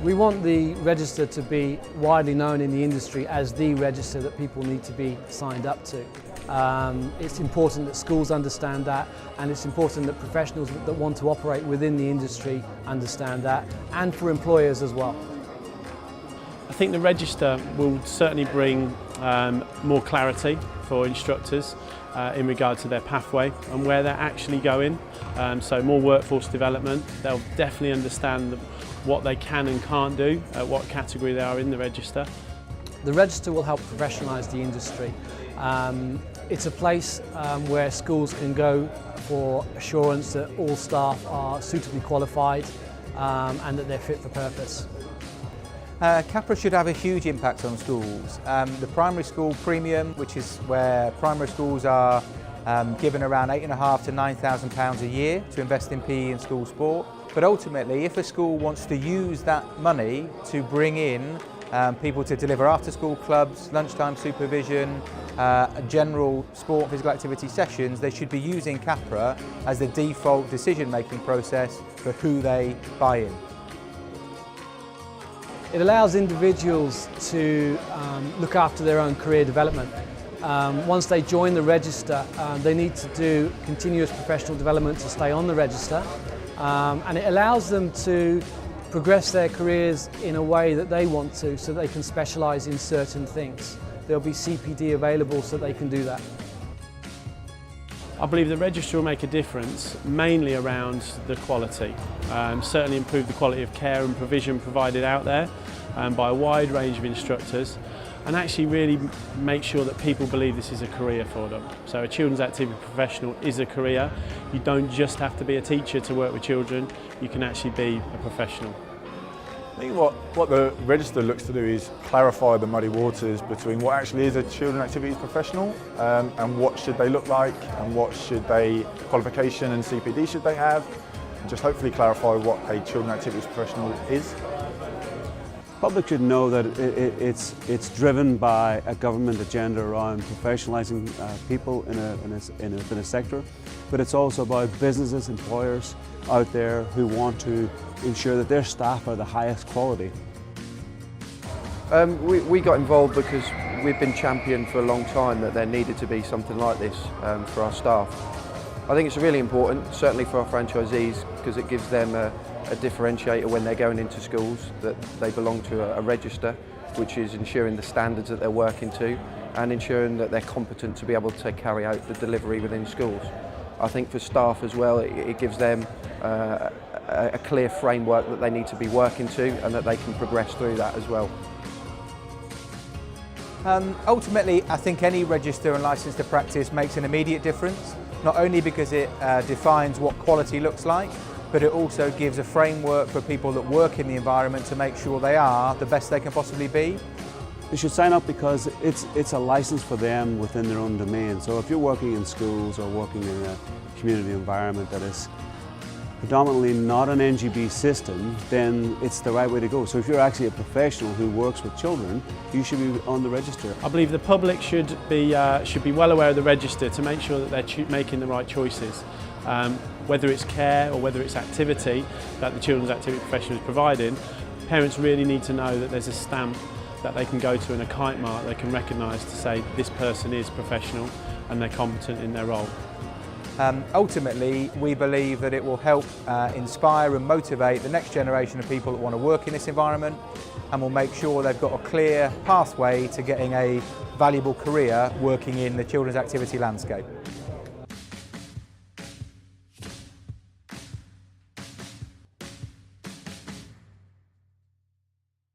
We want the register to be widely known in the industry as the register that people need to be signed up to. It's important that schools understand that, and it's important that professionals that want to operate within the industry understand that, and for employers as well. I think the register will certainly bring more clarity for instructors in regard to their pathway and where they're actually going. So more workforce development. They'll definitely understand what they can and can't do, what category they are in the register. The register will help professionalise the industry. It's a place where schools can go for assurance that all staff are suitably qualified and that they're fit for purpose. Capre should have a huge impact on schools. The primary school premium, which is where primary schools are given around £8,500 to £9,000 a year to invest in PE and school sport. But ultimately, if a school wants to use that money to bring in people to deliver after-school clubs, lunchtime supervision, general sport and physical activity sessions, they should be using Capre as the default decision-making process for who they buy in. It allows individuals to look after their own career development. Once they join the register, they need to do continuous professional development to stay on the register, and it allows them to progress their careers in a way that they want to, so they can specialise in certain things. There'll be CPD available so they can do that. I believe the register will make a difference, mainly around the quality. Certainly improve the quality of care and provision provided out there by a wide range of instructors, and actually really make sure that people believe this is a career for them. So a children's activity professional is a career. You don't just have to be a teacher to work with children, you can actually be a professional. I think what the register looks to do is clarify the muddy waters between what actually is a children's activities professional and what should they look like and what should they, qualification and CPD should they have, and just hopefully clarify what a children's activities professional is. Public should know that it's driven by a government agenda around professionalising people in a sector, but it's also about businesses, employers out there who want to ensure that their staff are the highest quality. We got involved because we've been championed for a long time that there needed to be something like this for our staff. I think it's really important, certainly for our franchisees, because it gives them a differentiator when they're going into schools, that they belong to a register, which is ensuring the standards that they're working to and ensuring that they're competent to be able to carry out the delivery within schools. I think for staff as well, it gives them a clear framework that they need to be working to and that they can progress through that as well. Ultimately, I think any register and licence to practice makes an immediate difference, not only because it defines what quality looks like, but it also gives a framework for people that work in the environment to make sure they are the best they can possibly be. They should sign up because it's a licence for them within their own domain. So if you're working in schools or working in a community environment that is predominantly not an NGB system, then it's the right way to go. So if you're actually a professional who works with children, you should be on the register. I believe the public should be well aware of the register to make sure that they're making the right choices. Whether it's care or whether it's activity that the children's activity professional is providing, parents really need to know that there's a stamp that they can go to in a kite mark they can recognise to say this person is professional and they're competent in their role. Ultimately, we believe that it will help inspire and motivate the next generation of people that want to work in this environment, and will make sure they've got a clear pathway to getting a valuable career working in the children's activity landscape.